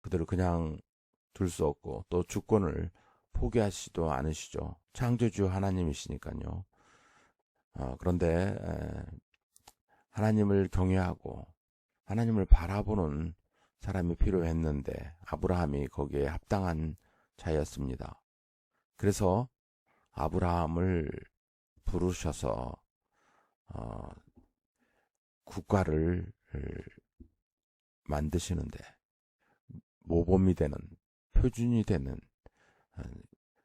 그들을 그냥 둘 수 없고 또 주권을 포기하시지도 않으시죠. 창조주 하나님이시니까요. 그런데 하나님을 경외하고 하나님을 바라보는 사람이 필요했는데 아브라함이 거기에 합당한 자였습니다. 그래서 아브라함을 부르셔서 국가를 만드시는데 모범이 되는, 표준이 되는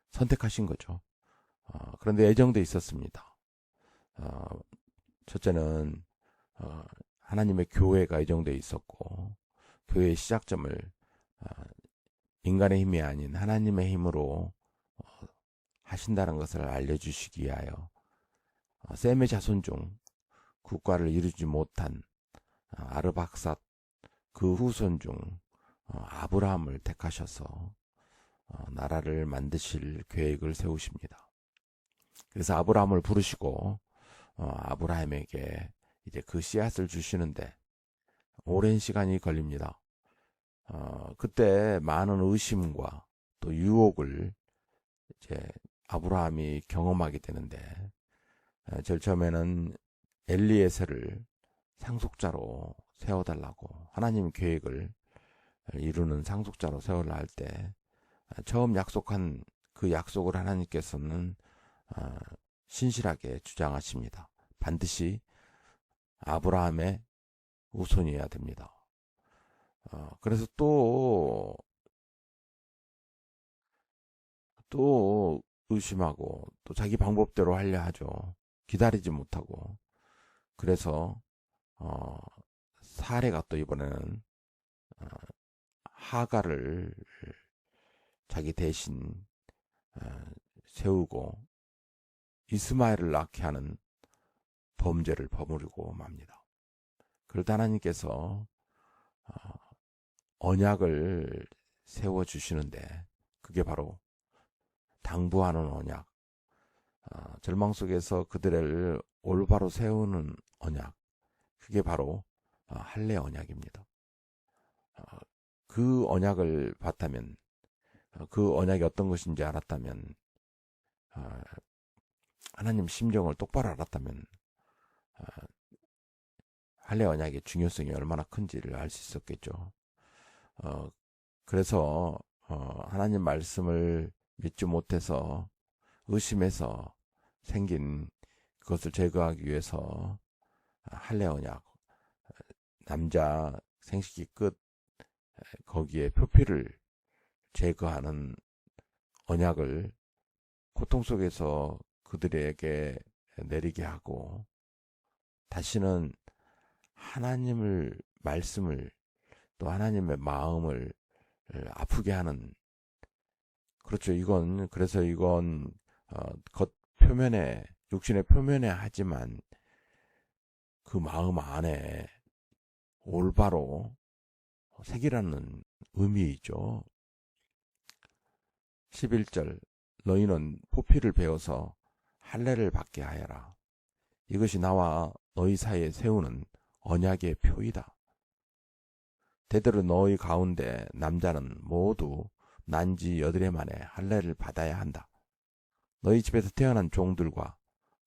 선택하신 거죠. 그런데 애정도 있었습니다. 첫째는 하나님의 교회가 애정돼 있었고, 교회의 시작점을 인간의 힘이 아닌 하나님의 힘으로 하신다는 것을 알려주시기 위하여 셈의 자손 중 국가를 이루지 못한 아르박삿 그 후손 중 아브라함을 택하셔서 나라를 만드실 계획을 세우십니다. 그래서 아브라함을 부르시고 아브라함에게 이제 그 씨앗을 주시는데 오랜 시간이 걸립니다. 그때 많은 의심과 또 유혹을 이제 아브라함이 경험하게 되는데 제일 처음에는 엘리에셀을 상속자로 세워달라고 하나님 계획을 이루는 상속자로 세우려 할 때 처음 약속한 그 약속을 하나님께서는 신실하게 주장하십니다. 반드시 아브라함의 후손이어야 됩니다. 그래서 또 의심하고 또 자기 방법대로 하려 하죠. 기다리지 못하고. 그래서 사례가 또 이번에는 하가를 자기 대신 세우고 이스마엘을 낳게 하는 범죄를 버무리고 맙니다. 그러다 하나님께서 언약을 세워주시는데 그게 바로 당부하는 언약, 절망 속에서 그들을 올바로 세우는 언약, 그게 바로 할례 언약입니다. 그 언약을 봤다면, 그 언약이 어떤 것인지 알았다면, 하나님 심정을 똑바로 알았다면 할례 언약의 중요성이 얼마나 큰지를 알 수 있었겠죠. 그래서 하나님 말씀을 믿지 못해서 의심해서 생긴 그것을 제거하기 위해서 할례 언약, 남자 생식기 끝 거기에 표피를 제거하는 언약을 고통 속에서 그들에게 내리게 하고 다시는 하나님을 말씀을 또 하나님의 마음을 아프게 하는 그렇죠. 그래서 이건 겉 표면에 육신의 표면에 하지만 그 마음 안에 올바로 새기라는 의미이죠. 11절 너희는 포피를 베어서 할례를 받게 하여라. 이것이 나와 너희 사이에 세우는 언약의 표이다. 대대로 너희 가운데 남자는 모두 난지 8해 만에 할례를 받아야 한다. 너희 집에서 태어난 종들과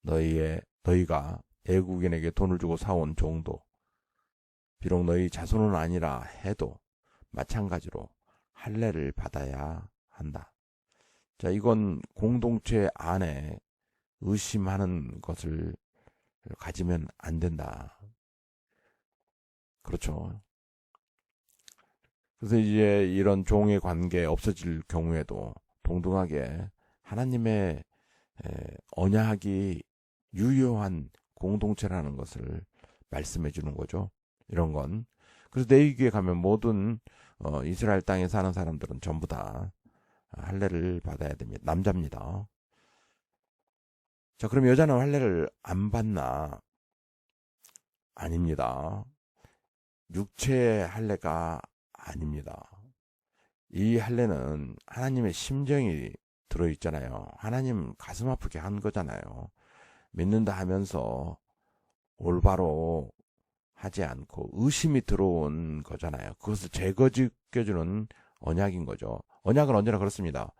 너희가 애국인에게 돈을 주고 사온 종도 비록 너희 자손은 아니라 해도 마찬가지로 할례를 받아야 한다. 자, 이건 공동체 안에 의심하는 것을 가지면 안 된다. 그렇죠. 그래서 이제 이런 종의 관계 없어질 경우에도 동등하게 하나님의 언약이 유효한 공동체라는 것을 말씀해 주는 거죠. 이런 건. 그래서 레위기에 가면 모든 이스라엘 땅에 사는 사람들은 전부 다 할례를 받아야 됩니다. 남자입니다. 자, 그럼 여자는 할례를 안 받나? 아닙니다. 육체의 할례가 아닙니다. 이 할례는 하나님의 심정이 들어있잖아요. 하나님 가슴 아프게 한 거잖아요. 믿는다 하면서 올바로 하지 않고 의심이 들어온 거잖아요. 그것을 제거시켜주는 언약인 거죠. 언약은 언제나 그렇습니다.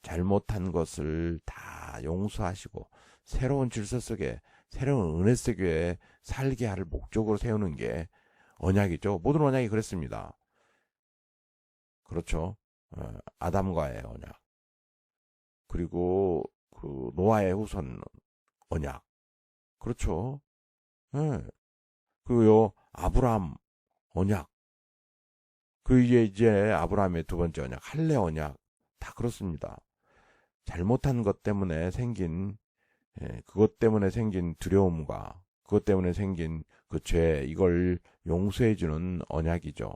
잘못한 것을 다 용서하시고 새로운 질서 속에, 새로운 은혜 속에 살게 할 목적으로 세우는 게 언약이죠. 모든 언약이 그랬습니다. 그렇죠. 아담과의 언약, 그리고 그 노아의 후손 언약, 그렇죠. 예. 그요 아브라함 언약, 그 이제 아브라함의 두 번째 언약, 할례 언약, 다 그렇습니다. 잘못한 것 때문에 생긴, 그것 때문에 생긴 두려움과 그것 때문에 생긴 그 죄, 이걸 용서해주는 언약이죠.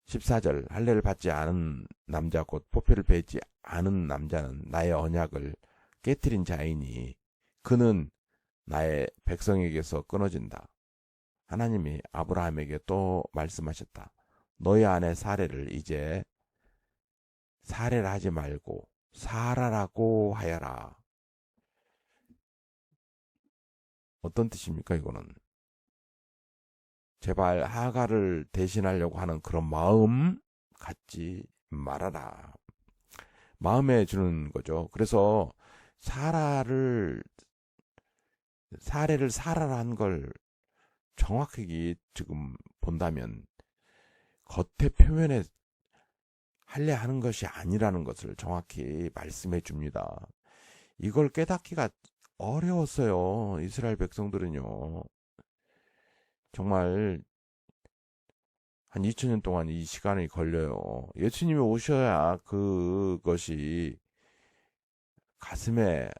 14절, 할례를 받지 않은 남자, 곧 포표를 베지 않은 남자는 나의 언약을 깨뜨린 자이니 그는 나의 백성에게서 끊어진다. 하나님이 아브라함에게 또 말씀하셨다. 너희 아내 사례를 이제 사례를 하지 말고 사라라고 하여라. 어떤 뜻입니까, 이거는? 제발 하가를 대신하려고 하는 그런 마음 갖지 말아라. 마음에 주는 거죠. 그래서 사라를, 사례를 사라라 한 걸 정확하게 지금 본다면 겉에 표면에 할례 하는 것이 아니라는 것을 정확히 말씀해 줍니다. 이걸 깨닫기가 어려웠어요. 이스라엘 백성들은요. 정말 한 2000년 동안 이 시간이 걸려요. 예수님이 오셔야 그것이 가슴에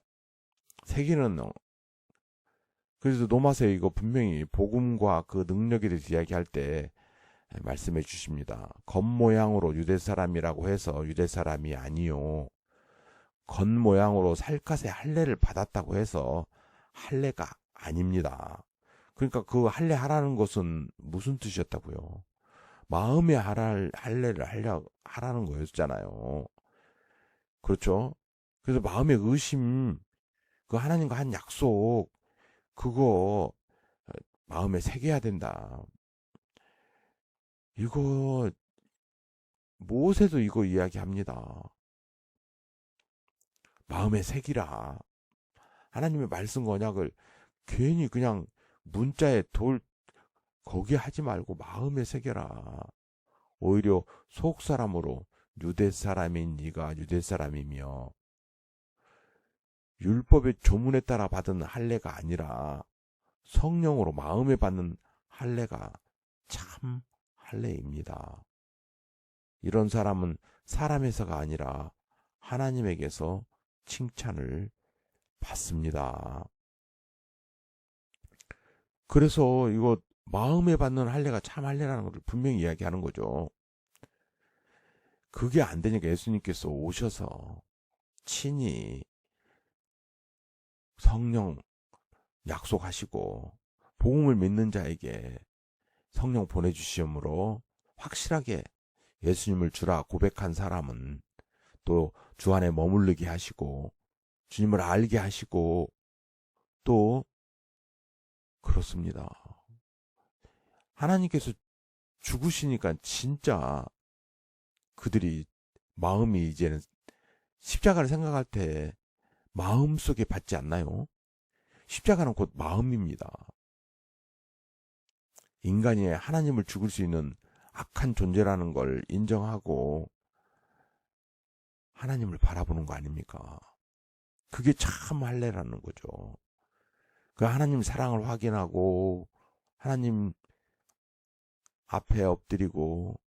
새기는, 그래서 노마세 이거 분명히 복음과 그 능력에 대해서 이야기할 때 말씀해 주십니다. 겉모양으로 유대 사람이라고 해서 유대 사람이 아니요. 겉모양으로 살갗의 할례를 받았다고 해서 할례가 아닙니다. 그러니까 그 할례 하라는 것은 무슨 뜻이었다고요? 마음의 할례를 하라는 거였잖아요. 그렇죠? 그래서 마음의 의심, 그 하나님과 한 약속, 그거 마음에 새겨야 된다. 이거 모세도 이거 이야기합니다. 마음에 새기라. 하나님의 말씀과 언약을 괜히 그냥 문자에 거기에 하지 말고 마음에 새겨라. 오히려 속 사람으로 유대 사람인 네가 유대 사람이며 율법의 조문에 따라 받은 할례가 아니라 성령으로 마음에 받는 할례가 참 할례입니다. 이런 사람은 사람에서가 아니라 하나님에게서 칭찬을 받습니다. 그래서 이거 마음에 받는 할례가 참 할례라는 것을 분명히 이야기하는 거죠. 그게 안 되니까 예수님께서 오셔서 친히 성령 약속하시고 복음을 믿는 자에게 성령 보내주시므로 확실하게 예수님을 주라 고백한 사람은 또 주 안에 머무르게 하시고 주님을 알게 하시고 또 그렇습니다. 하나님께서 죽으시니까 진짜 그들이 마음이 이제는 십자가를 생각할 때 마음속에 받지 않나요? 십자가는 곧 마음입니다. 인간이 하나님을 죽을 수 있는 악한 존재라는 걸 인정하고 하나님을 바라보는 거 아닙니까? 그게 참 할례라는 거죠. 그 하나님 사랑을 확인하고 하나님 앞에 엎드리고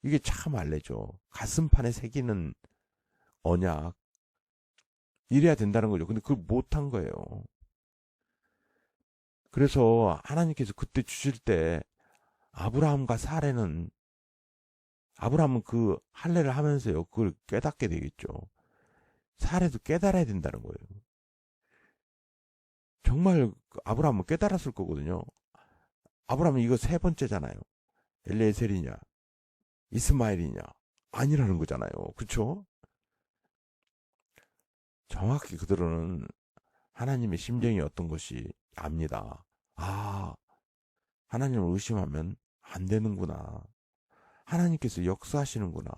이게 참 할례죠. 가슴판에 새기는 언약, 이래야 된다는 거죠. 근데 그걸 못한 거예요. 그래서 하나님께서 그때 주실 때 아브라함과 사례는, 아브라함은 그 할례를 하면서요 그걸 깨닫게 되겠죠. 사례도 깨달아야 된다는 거예요. 정말 아브라함은 깨달았을 거거든요. 아브라함은 이거 세 번째잖아요. 엘리에셀이냐 이스마엘이냐 아니라는 거잖아요. 그렇죠? 정확히 그들은 하나님의 심정이 어떤 것이 압니다. 아, 하나님을 의심하면 안 되는구나. 하나님께서 역사하시는구나.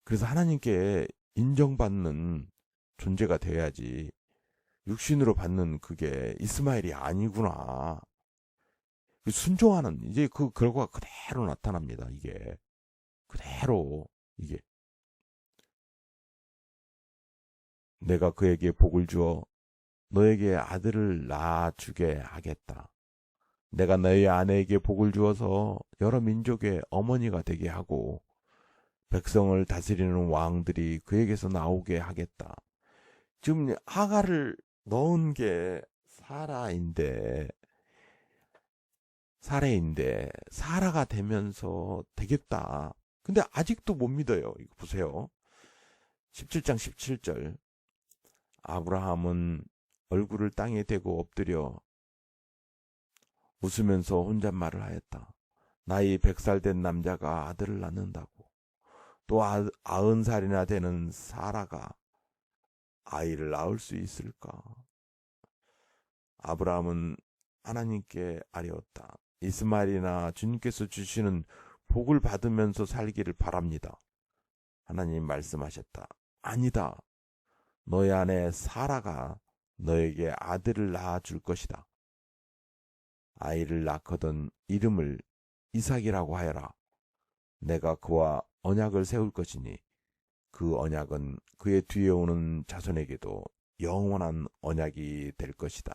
그래서 하나님께 인정받는 존재가 돼야지 육신으로 받는 그게 이스마엘이 아니구나. 순종하는 이제 그 결과가 그대로 나타납니다. 이게 그대로 이게 내가 그에게 복을 주어 너에게 아들을 낳아주게 하겠다. 내가 너희 아내에게 복을 주어서 여러 민족의 어머니가 되게 하고 백성을 다스리는 왕들이 그에게서 나오게 하겠다. 지금 하가를 넣은 게 사라인데 사라가 되면서 되겠다. 근데 아직도 못 믿어요. 이거 보세요. 17장 17절. 아브라함은 얼굴을 땅에 대고 엎드려 웃으면서 혼잣말을 하였다. 나이 100살 된 남자가 아들을 낳는다고. 또 90살이나 되는 사라가 아이를 낳을 수 있을까? 아브라함은 하나님께 아뢰었다. 이스마엘이나 주님께서 주시는 복을 받으면서 살기를 바랍니다. 하나님 말씀하셨다. 아니다. 너희 아내 사라가 너에게 아들을 낳아줄 것이다. 아이를 낳거든 이름을 이삭이라고 하여라. 내가 그와 언약을 세울 것이니 그 언약은 그의 뒤에 오는 자손에게도 영원한 언약이 될 것이다.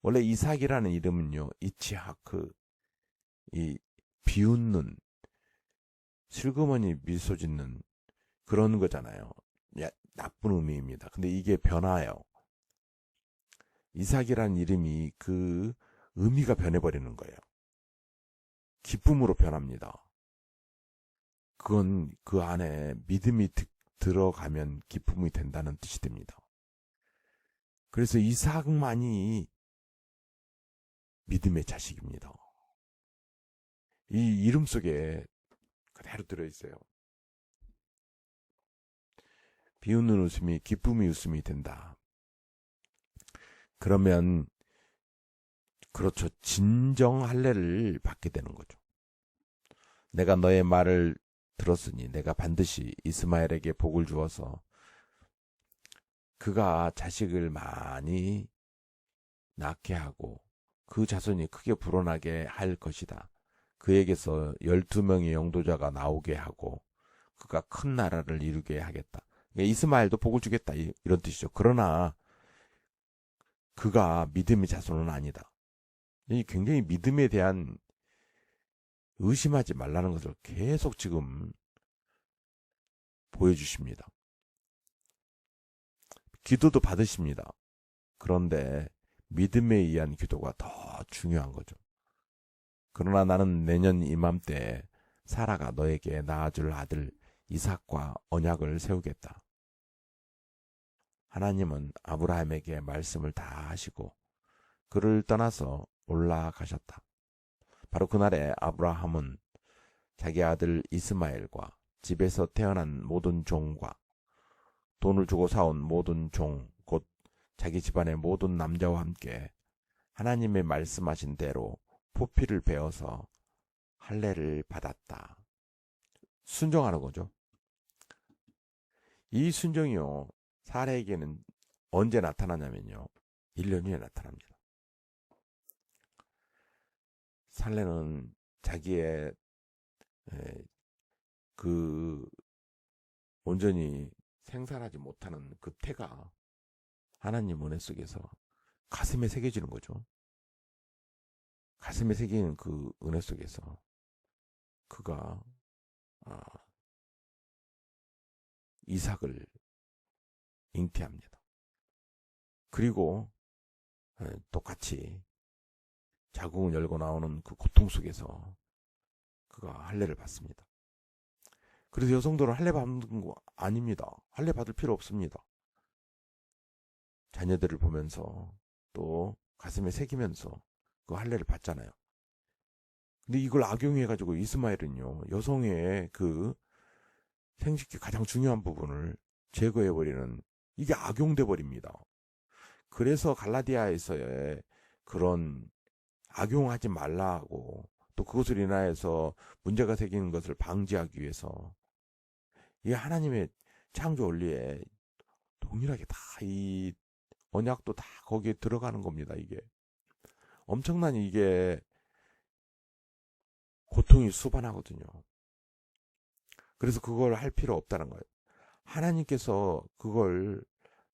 원래 이삭이라는 이름은요, 이치하크, 이 비웃는, 슬그머니 미소 짓는 그런 거잖아요. 나쁜 의미입니다. 근데 이게 변화요. 이삭이라는 이름이 그 의미가 변해버리는 거예요. 기쁨으로 변합니다. 그건 그 안에 믿음이 들어가면 기쁨이 된다는 뜻이 됩니다. 그래서 이삭만이 믿음의 자식입니다. 이 이름 속에 그대로 들어있어요. 비웃는 웃음이 기쁨의 웃음이 된다. 그러면 그렇죠. 진정 할례를 받게 되는 거죠. 내가 너의 말을 들었으니 내가 반드시 이스마엘에게 복을 주어서 그가 자식을 많이 낳게 하고 그 자손이 크게 불어나게 할 것이다. 그에게서 12명의 영도자가 나오게 하고 그가 큰 나라를 이루게 하겠다. 그러니까 이스마엘도 복을 주겠다 이런 뜻이죠. 그러나 그가 믿음의 자손은 아니다. 이 굉장히 믿음에 대한 의심하지 말라는 것을 계속 지금 보여주십니다. 기도도 받으십니다. 그런데 믿음에 의한 기도가 더 중요한 거죠. 그러나 나는 내년 이맘때 사라가 너에게 낳아줄 아들 이삭과 언약을 세우겠다. 하나님은 아브라함에게 말씀을 다 하시고 그를 떠나서 올라가셨다. 바로 그날에 아브라함은 자기 아들 이스마엘과 집에서 태어난 모든 종과 돈을 주고 사온 모든 종, 곧 자기 집안의 모든 남자와 함께 하나님의 말씀하신 대로 포피를 베어서 할례를 받았다. 순종하는 거죠. 이 순종이요, 사라에게는 언제 나타나냐면요, 1년 후에 나타납니다. 살레는 자기의 그 온전히 생산하지 못하는 그 태가 하나님 은혜 속에서 가슴에 새겨지는 거죠. 가슴에 새기는 그 은혜 속에서 그가 이삭을 잉태합니다. 그리고 똑같이 자궁을 열고 나오는 그 고통 속에서 그가 할례를 받습니다. 그래서 여성들은 할례 받는 거 아닙니다. 할례 받을 필요 없습니다. 자녀들을 보면서 또 가슴에 새기면서 그 할례를 받잖아요. 근데 이걸 악용해가지고 이스마엘은요, 여성의 그 생식기 가장 중요한 부분을 제거해버리는, 이게 악용돼 버립니다. 그래서 갈라디아에서의 그런 악용하지 말라고 또 그것을 인하여서 문제가 생기는 것을 방지하기 위해서 이게 하나님의 창조 원리에 동일하게 다 이 언약도 다 거기에 들어가는 겁니다. 이게 엄청난 이게 고통이 수반하거든요. 그래서 그걸 할 필요 없다는 거예요. 하나님께서 그걸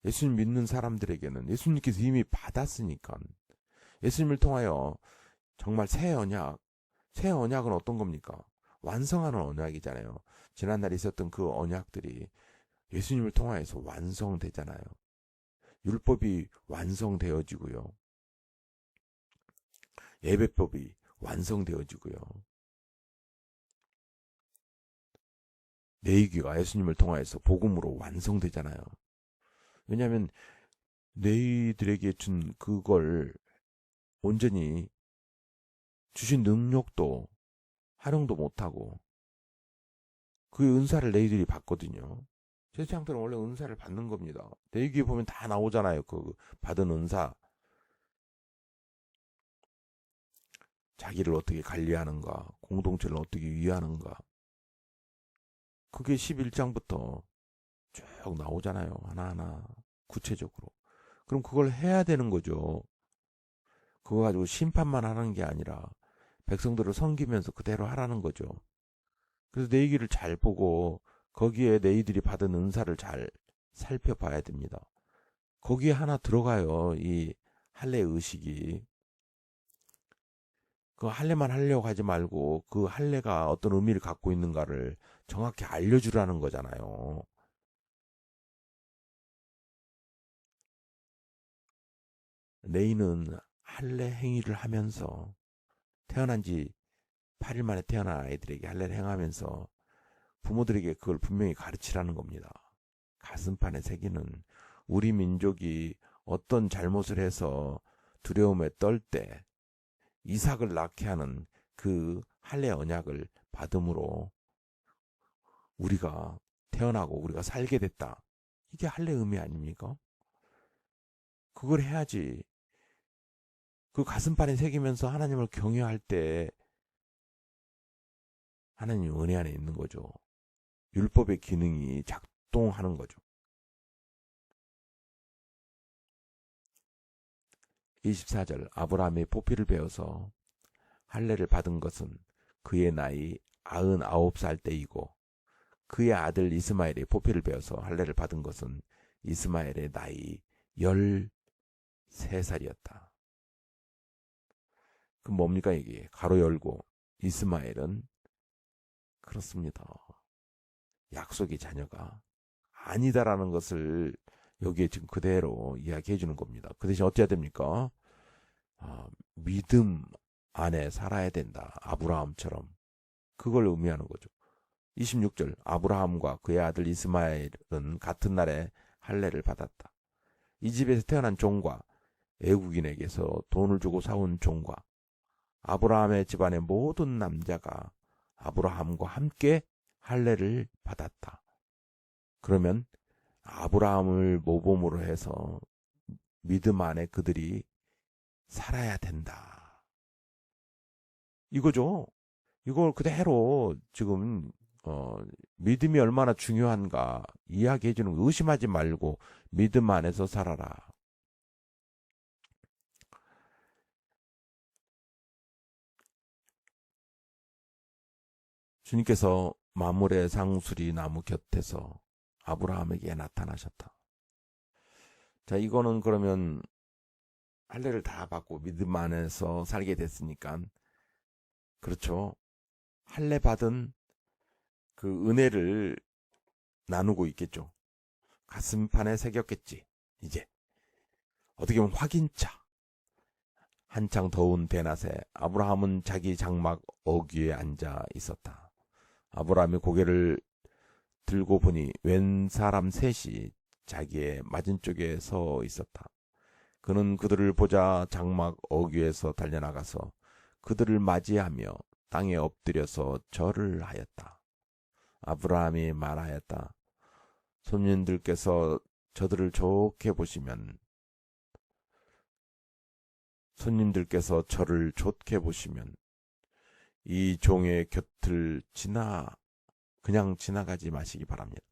예수님 믿는 사람들에게는 예수님께서 이미 받았으니까 예수님을 통하여 정말 새 언약은 어떤 겁니까? 완성하는 언약이잖아요. 지난날에 있었던 그 언약들이 예수님을 통하여서 완성되잖아요. 율법이 완성되어지고요. 예배법이 완성되어지고요. 내이기가 예수님을 통하여서 복음으로 완성되잖아요. 왜냐하면 너희들에게 준 그걸 온전히 주신 능력도 활용도 못하고 그 은사를 너희들이 받거든요. 제사장들은 원래 은사를 받는 겁니다. 내기에 보면 다 나오잖아요. 그 받은 은사. 자기를 어떻게 관리하는가, 공동체를 어떻게 위하는가. 그게 11장부터 쭉 나오잖아요. 하나하나 구체적으로. 그럼 그걸 해야 되는 거죠. 그거 가지고 심판만 하는 게 아니라 백성들을 섬기면서 그대로 하라는 거죠. 그래서 내 얘기를 잘 보고 거기에 너희들이 받은 은사를 잘 살펴봐야 됩니다. 거기에 하나 들어가요. 이 할례 의식이. 그 할례만 하려고 하지 말고 그 할례가 어떤 의미를 갖고 있는가를 정확히 알려주라는 거잖아요. 레이는 할례 행위를 하면서 태어난 지 8일 만에 태어난 아이들에게 할례를 행하면서 부모들에게 그걸 분명히 가르치라는 겁니다. 가슴판에 새기는 우리 민족이 어떤 잘못을 해서 두려움에 떨 때 이삭을 낳게 하는 그 할례 언약을 받음으로 우리가 태어나고 우리가 살게 됐다. 이게 할례 의미 아닙니까? 그걸 해야지. 그 가슴판에 새기면서 하나님을 경외할 때 하나님 은혜 안에 있는 거죠. 율법의 기능이 작동하는 거죠. 24절 아브라함의 보피를 베어서 할례를 받은 것은 그의 나이 99살 때이고 그의 아들 이스마엘의 보피를 베어서 할례를 받은 것은 이스마엘의 나이 13살이었다. 그 뭡니까 이게? 가로 열고 이스마엘은 그렇습니다. 약속의 자녀가 아니다라는 것을 여기에 지금 그대로 이야기해 주는 겁니다. 그 대신 어찌해야 됩니까? 믿음 안에 살아야 된다. 아브라함처럼. 그걸 의미하는 거죠. 26절 아브라함과 그의 아들 이스마엘은 같은 날에 할례를 받았다. 이 집에서 태어난 종과 애국인에게서 돈을 주고 사온 종과 아브라함의 집안의 모든 남자가 아브라함과 함께 할례를 받았다. 그러면 아브라함을 모범으로 해서 믿음 안에 그들이 살아야 된다. 이거죠. 이걸 그대로 지금 믿음이 얼마나 중요한가 이야기해 주는 거. 의심하지 말고 믿음 안에서 살아라. 주님께서 마물의 상수리 나무 곁에서 아브라함에게 나타나셨다. 자, 이거는 그러면 할례를 다 받고 믿음 안에서 살게 됐으니까 그렇죠. 할례 받은 그 은혜를 나누고 있겠죠. 가슴판에 새겼겠지. 이제 어떻게 보면 확인차. 한창 더운 대낮에 아브라함은 자기 장막 어귀에 앉아 있었다. 아브라함이 고개를 들고 보니 웬 사람 셋이 자기의 맞은쪽에 서 있었다. 그는 그들을 보자 장막 어귀에서 달려나가서 그들을 맞이하며 땅에 엎드려서 절을 하였다. 아브라함이 말하였다. 손님들께서 저들을 좋게 보시면 손님들께서 저를 좋게 보시면 이 종의 곁을 그냥 지나가지 마시기 바랍니다.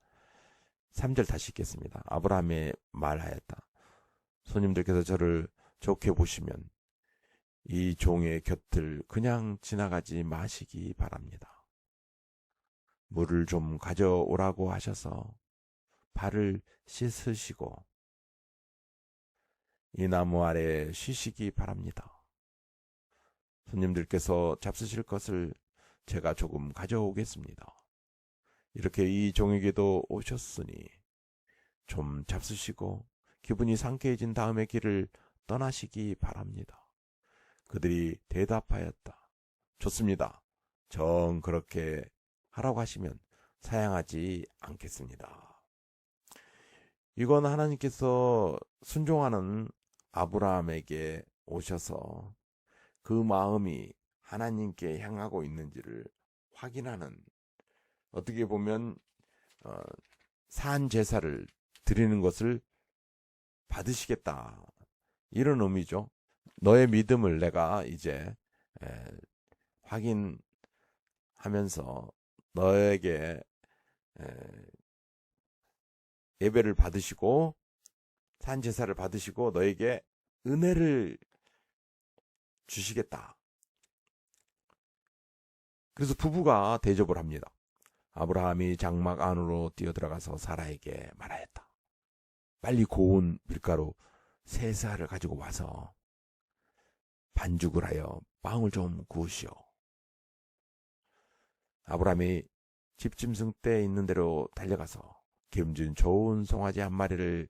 3절 다시 읽겠습니다. 아브라함이 말하였다. 손님들께서 저를 좋게 보시면 이 종의 곁을 그냥 지나가지 마시기 바랍니다. 물을 좀 가져오라고 하셔서 발을 씻으시고 이 나무 아래 쉬시기 바랍니다. 손님들께서 잡수실 것을 제가 조금 가져오겠습니다. 이렇게 이 종에게도 오셨으니 좀 잡수시고 기분이 상쾌해진 다음에 길을 떠나시기 바랍니다. 그들이 대답하였다. 좋습니다. 정 그렇게 하라고 하시면 사양하지 않겠습니다. 이건 하나님께서 순종하는 아브라함에게 오셔서 그 마음이 하나님께 향하고 있는지를 확인하는, 어떻게 보면 산 제사를 드리는 것을 받으시겠다, 이런 의미죠. 너의 믿음을 내가 이제 확인하면서 너에게 예배를 받으시고 산 제사를 받으시고 너에게 은혜를 주시겠다. 그래서 부부가 대접을 합니다. 아브라함이 장막 안으로 뛰어들어가서 사라에게 말하였다. 빨리 고운 밀가루 3세알을 가지고 와서 반죽을 하여 빵을 좀 구우시오. 아브라함이 집짐승 떼에 있는 대로 달려가서 기름진 좋은 송아지 한 마리를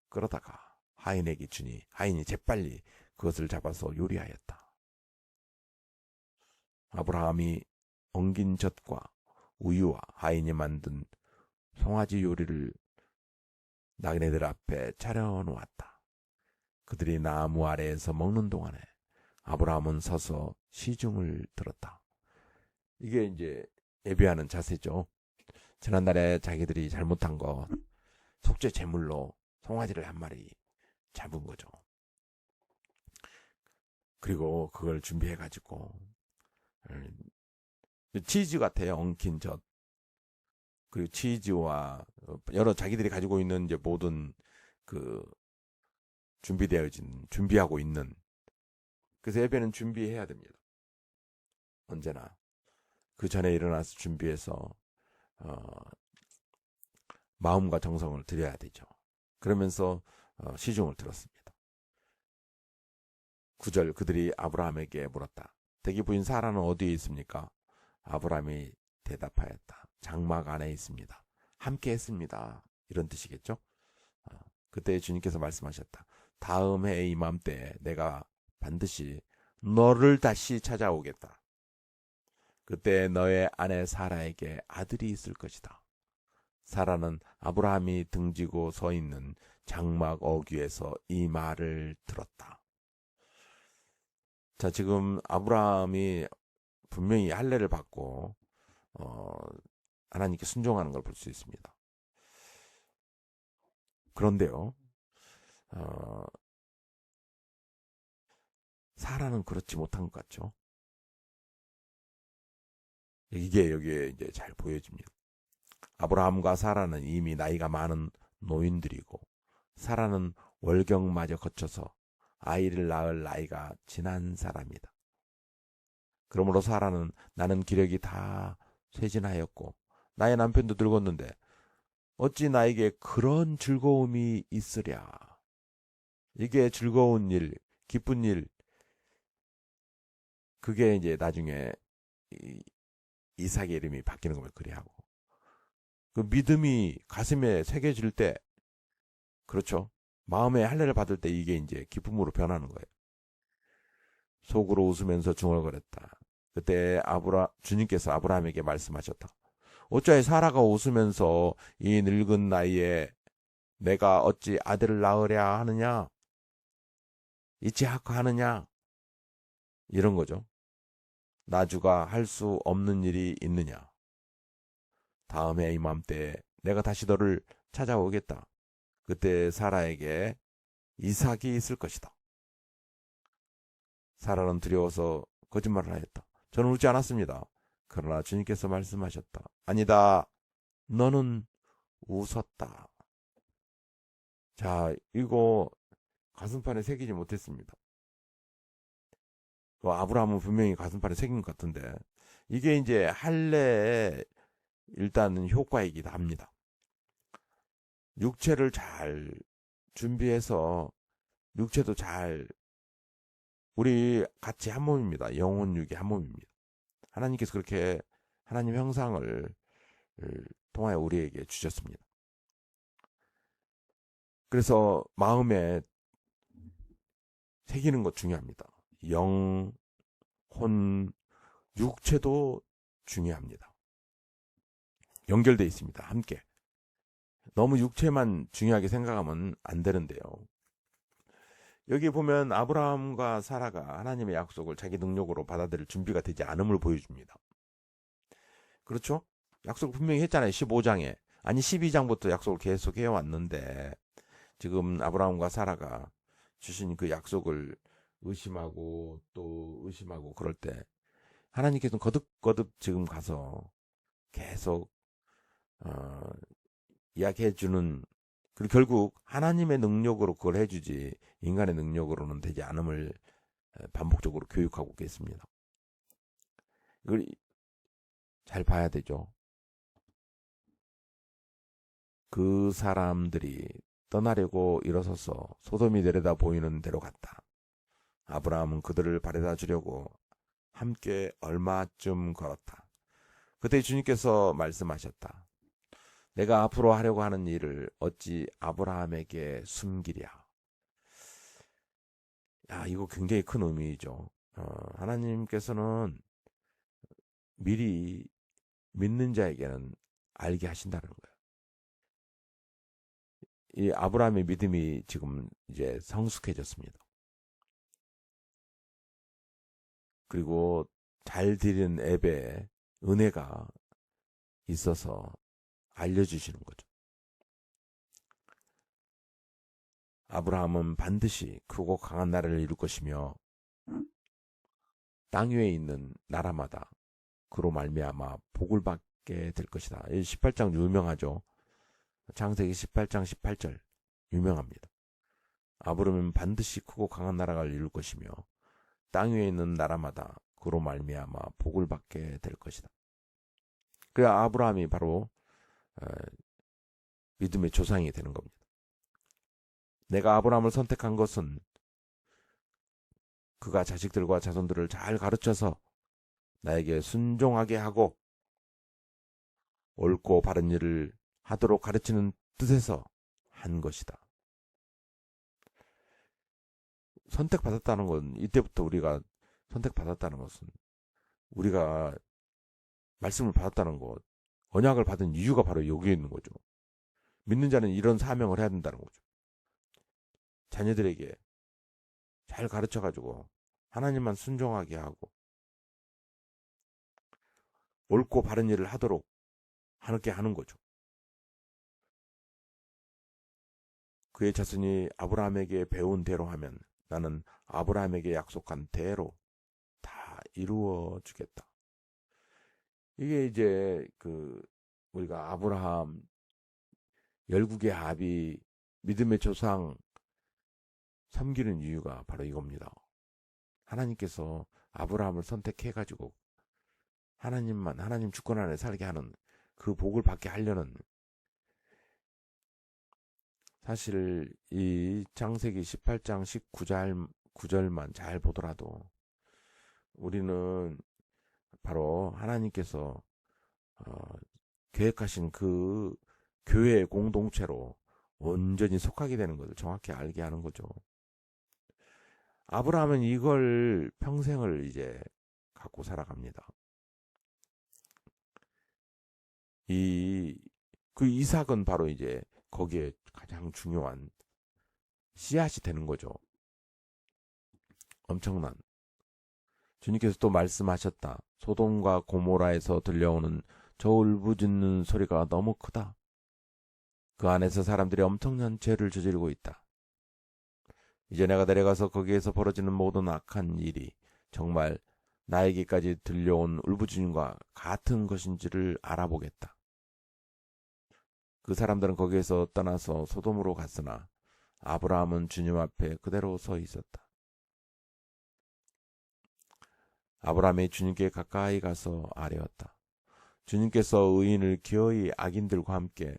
끌어다가 하인에게 주니 하인이 재빨리 그것을 잡아서 요리하였다. 아브라함이 엉긴 젖과 우유와 하인이 만든 송아지 요리를 나그네들 앞에 차려놓았다. 그들이 나무 아래에서 먹는 동안에 아브라함은 서서 시중을 들었다. 이게 이제 예배하는 자세죠. 지난날에 자기들이 잘못한 거 속죄 제물로 송아지를 한 마리 잡은 거죠. 그리고 그걸 준비해가지고 치즈 같아요. 엉킨 젖. 그리고 치즈와 여러 자기들이 가지고 있는 이제 모든 그 준비하고 있는. 그래서 예배는 준비해야 됩니다. 언제나 그 전에 일어나서 준비해서 마음과 정성을 들여야 되죠. 그러면서 시중을 들었습니다. 9절 그들이 아브라함에게 물었다. 대기 부인 사라는 어디에 있습니까? 아브라함이 대답하였다. 장막 안에 있습니다. 함께 했습니다. 이런 뜻이겠죠. 그때 주님께서 말씀하셨다. 다음 해 이맘때에 내가 반드시 너를 다시 찾아오겠다. 그때 너의 아내 사라에게 아들이 있을 것이다. 사라는 아브라함이 등지고 서 있는 장막 어귀에서 이 말을 들었다. 자, 지금 아브라함이 분명히 할례를 받고 하나님께 순종하는 걸 볼 수 있습니다. 그런데요, 사라는 그렇지 못한 것 같죠. 이게 여기에 이제 잘 보여집니다. 아브라함과 사라는 이미 나이가 많은 노인들이고 사라는 월경마저 거쳐서 아이를 낳을 나이가 지난 사람이다. 그러므로 사라는 나는 기력이 다 쇠진하였고 나의 남편도 늙었는데 어찌 나에게 그런 즐거움이 있으랴. 이게 즐거운 일, 기쁜 일, 그게 이제 나중에 이삭의 이름이 바뀌는 걸 그리하고 그 믿음이 가슴에 새겨질 때, 그렇죠, 마음의 할례를 받을 때 이게 이제 기쁨으로 변하는 거예요. 속으로 웃으면서 중얼거렸다. 그때 주님께서 아브라함에게 말씀하셨다. 어찌하여 사라가 웃으면서 이 늙은 나이에 내가 어찌 아들을 낳으랴 하느냐, 이치하느냐, 이런 거죠. 나주가 할 수 없는 일이 있느냐. 다음에 이맘때 내가 다시 너를 찾아오겠다. 그때 사라에게 이삭이 있을 것이다. 사라는 두려워서 거짓말을 하였다. 저는 웃지 않았습니다. 그러나 주님께서 말씀하셨다. 아니다. 너는 웃었다. 자, 이거 가슴판에 새기지 못했습니다. 아브라함은 분명히 가슴판에 새긴 것 같은데, 이게 이제 할례의 일단은 효과이기도 합니다. 육체를 잘 준비해서 육체도 잘, 우리 같이 한 몸입니다. 영혼 육이 한 몸입니다. 하나님께서 그렇게 하나님 형상을 통하여 우리에게 주셨습니다. 그래서 마음에 새기는 것 중요합니다. 영, 혼, 육체도 중요합니다. 연결되어 있습니다. 함께. 너무 육체만 중요하게 생각하면 안 되는데요. 여기 보면 아브라함과 사라가 하나님의 약속을 자기 능력으로 받아들일 준비가 되지 않음을 보여줍니다. 그렇죠? 약속을 분명히 했잖아요. 15장에. 아니 12장부터 약속을 계속 해왔는데 지금 아브라함과 사라가 주신 그 약속을 의심하고 또 의심하고 그럴 때 하나님께서는 거듭거듭 지금 가서 계속 이야기해주는, 그리고 결국 하나님의 능력으로 그걸 해주지 인간의 능력으로는 되지 않음을 반복적으로 교육하고 있겠습니다. 이걸 잘 봐야 되죠. 그 사람들이 떠나려고 일어서서 소돔이 내려다 보이는 데로 갔다. 아브라함은 그들을 바래다 주려고 함께 얼마쯤 걸었다. 그때 주님께서 말씀하셨다. 내가 앞으로 하려고 하는 일을 어찌 아브라함에게 숨기랴. 야, 이거 굉장히 큰 의미죠. 하나님께서는 미리 믿는 자에게는 알게 하신다는 거예요. 이 아브라함의 믿음이 지금 이제 성숙해졌습니다. 그리고 잘 드리는 예배에 은혜가 있어서 알려주시는 거죠. 아브라함은 반드시 크고 강한 나라를 이룰 것이며 땅 위에 있는 나라마다 그로 말미암아 복을 받게 될 것이다. 18장 유명하죠. 창세기 18장 18절 유명합니다. 아브라함은 반드시 크고 강한 나라가 이룰 것이며 땅 위에 있는 나라마다 그로 말미암아 복을 받게 될 것이다. 그 아브라함이 바로 믿음의 조상이 되는 겁니다. 내가 아브라함을 선택한 것은 그가 자식들과 자손들을 잘 가르쳐서 나에게 순종하게 하고 옳고 바른 일을 하도록 가르치는 뜻에서 한 것이다. 선택받았다는 건, 이때부터 우리가 선택받았다는 것은 우리가 말씀을 받았다는 것, 언약을 받은 이유가 바로 여기에 있는 거죠. 믿는 자는 이런 사명을 해야 된다는 거죠. 자녀들에게 잘 가르쳐가지고 하나님만 순종하게 하고 옳고 바른 일을 하도록 하게 하는 거죠. 그의 자손이 아브라함에게 배운 대로 하면 나는 아브라함에게 약속한 대로 다 이루어 주겠다. 이게 이제 우리가 아브라함 열국의 아비 믿음의 조상 섬기는 이유가 바로 이겁니다. 하나님께서 아브라함을 선택해가지고 하나님 주권 안에 살게 하는 그 복을 받게 하려는, 사실 이 창세기 18장 19절만 잘 보더라도 우리는 바로 하나님께서 계획하신 그 교회의 공동체로 온전히 속하게 되는 것을 정확히 알게 하는 거죠. 아브라함은 이걸 평생을 이제 갖고 살아갑니다. 그 이삭은 바로 이제 거기에 가장 중요한 씨앗이 되는 거죠. 엄청난. 주님께서 또 말씀하셨다. 소돔과 고모라에서 들려오는 저 울부짖는 소리가 너무 크다. 그 안에서 사람들이 엄청난 죄를 저지르고 있다. 이제 내가 내려가서 거기에서 벌어지는 모든 악한 일이 정말 나에게까지 들려온 울부짖음과 같은 것인지를 알아보겠다. 그 사람들은 거기에서 떠나서 소돔으로 갔으나 아브라함은 주님 앞에 그대로 서 있었다. 아브라함이 주님께 가까이 가서 아뢰었다. 주님께서 의인을 기어이 악인들과 함께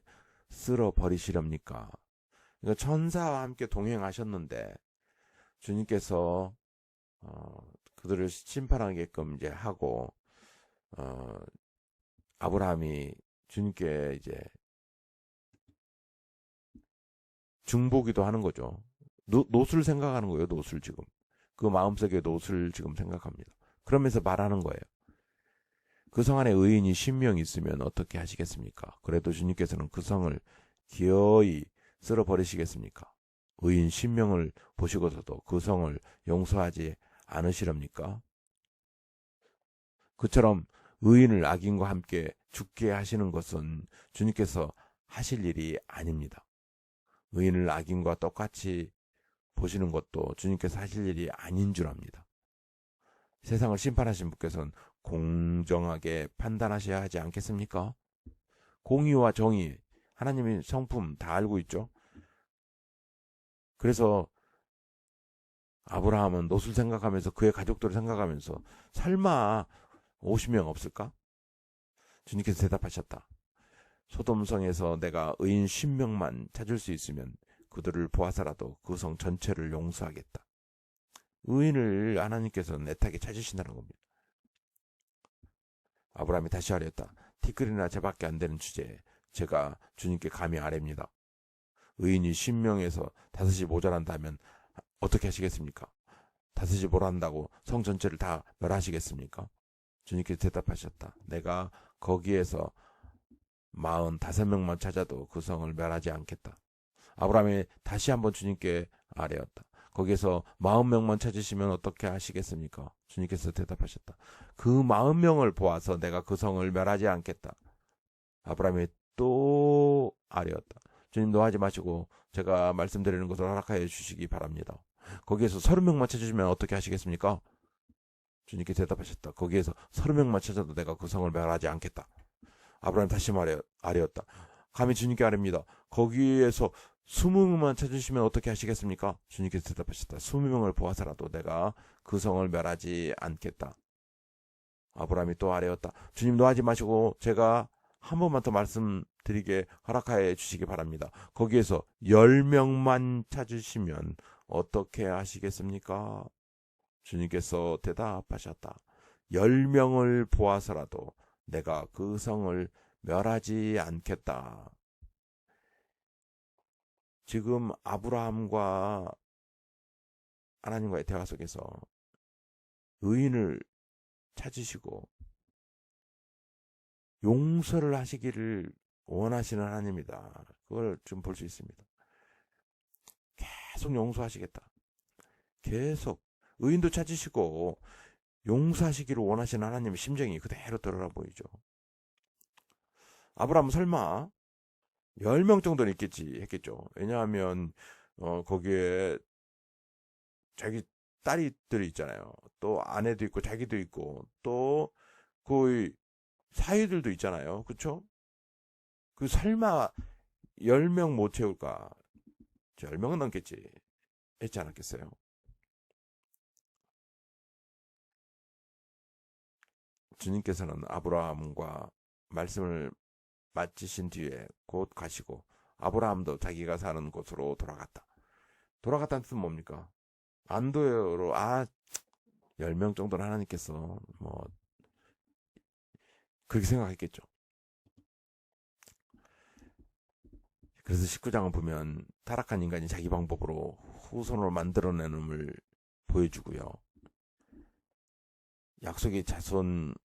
쓸어 버리시렵니까? 그러니까 천사와 함께 동행하셨는데 주님께서 그들을 심판하게끔 이제 하고 아브라함이 주님께 이제 중보기도 하는 거죠. 놋을 생각하는 거예요. 놋을 지금. 그 마음속에 놋을 지금 생각합니다. 그러면서 말하는 거예요. 그 성 안에 의인이 10명 있으면 어떻게 하시겠습니까? 그래도 주님께서는 그 성을 기어이 쓸어버리시겠습니까? 의인 10명을 보시고서도 그 성을 용서하지 않으시렵니까? 그처럼 의인을 악인과 함께 죽게 하시는 것은 주님께서 하실 일이 아닙니다. 의인을 악인과 똑같이 보시는 것도 주님께서 하실 일이 아닌 줄 압니다. 세상을 심판하신 분께서는 공정하게 판단하셔야 하지 않겠습니까? 공의와 정의, 하나님의 성품 다 알고 있죠? 그래서 아브라함은 롯을 생각하면서 그의 가족들을 생각하면서 설마 50명 없을까? 주님께서 대답하셨다. 소돔성에서 내가 의인 10명만 찾을 수 있으면 그들을 보아서라도 그 성 전체를 용서하겠다. 의인을 하나님께서는 애타게 찾으신다는 겁니다. 아브라함이 다시 아뢰었다. 티끌이나 재밖에 안 되는 주제에 제가 주님께 감히 아뢰입니다. 의인이 10명에서 5이 모자란다면 어떻게 하시겠습니까? 5이 모자란다고 성 전체를 다 멸하시겠습니까? 주님께서 대답하셨다. 내가 거기에서 45명만 찾아도 그 성을 멸하지 않겠다. 아브라함이 다시 한번 주님께 아뢰었다. 거기에서 40명만 찾으시면 어떻게 하시겠습니까? 주님께서 대답하셨다. 그 40명을 보아서 내가 그 성을 멸하지 않겠다. 아브라함이 또 아뢰었다. 주님 노하지 마시고 제가 말씀드리는 것을 허락하여 주시기 바랍니다. 거기에서 30명만 찾으시면 어떻게 하시겠습니까? 주님께 대답하셨다. 거기에서 30명만 찾아도 내가 그 성을 멸하지 않겠다. 아브라함이 다시 아뢰었다. 감히 주님께 아뢰입니다. 거기에서 20명만 찾으시면 어떻게 하시겠습니까? 주님께서 대답하셨다. 20명을 보아서라도 내가 그 성을 멸하지 않겠다. 아브라함이 또 아뢰었다. 주님 노하지 마시고 제가 한 번만 더 말씀드리게 허락하여 주시기 바랍니다. 거기에서 10명만 찾으시면 어떻게 하시겠습니까? 주님께서 대답하셨다. 10명을 보아서라도 내가 그 성을 멸하지 않겠다. 지금 아브라함과 하나님과의 대화 속에서 의인을 찾으시고 용서를 하시기를 원하시는 하나님이다. 그걸 좀 볼 수 있습니다. 계속 용서하시겠다. 계속 의인도 찾으시고 용서하시기를 원하시는 하나님의 심정이 그대로 드러나 보이죠. 아브라함은 설마 10명 정도는 있겠지 했겠죠. 왜냐하면 거기에 자기 딸이들이 있잖아요. 또 아내도 있고 자기도 있고 또 그 사위들도 있잖아요. 그렇죠? 그 설마 10명 못 채울까? 10명은 넘겠지 했지 않았겠어요? 주님께서는 아브라함과 말씀을 마치신 뒤에 곧 가시고 아브라함도 자기가 사는 곳으로 돌아갔다. 돌아갔다는 뜻은 뭡니까? 안도로 10명 정도는 하나님께서 그렇게 생각했겠죠. 그래서 19장을 보면 타락한 인간이 자기 방법으로 후손으로 만들어내는을 보여주고요. 약속의 자손마저도요.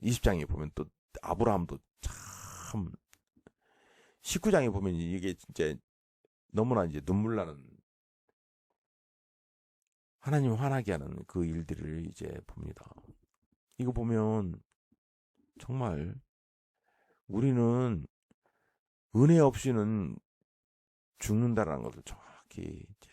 20장에 보면 또 아브라함도 참 19장에 보면 이게 진짜 너무나 이제 눈물 나는 하나님 화나게 하는 그 일들을 이제 봅니다. 이거 보면 정말 우리는 은혜 없이는 죽는다라는 것을 정확히 이제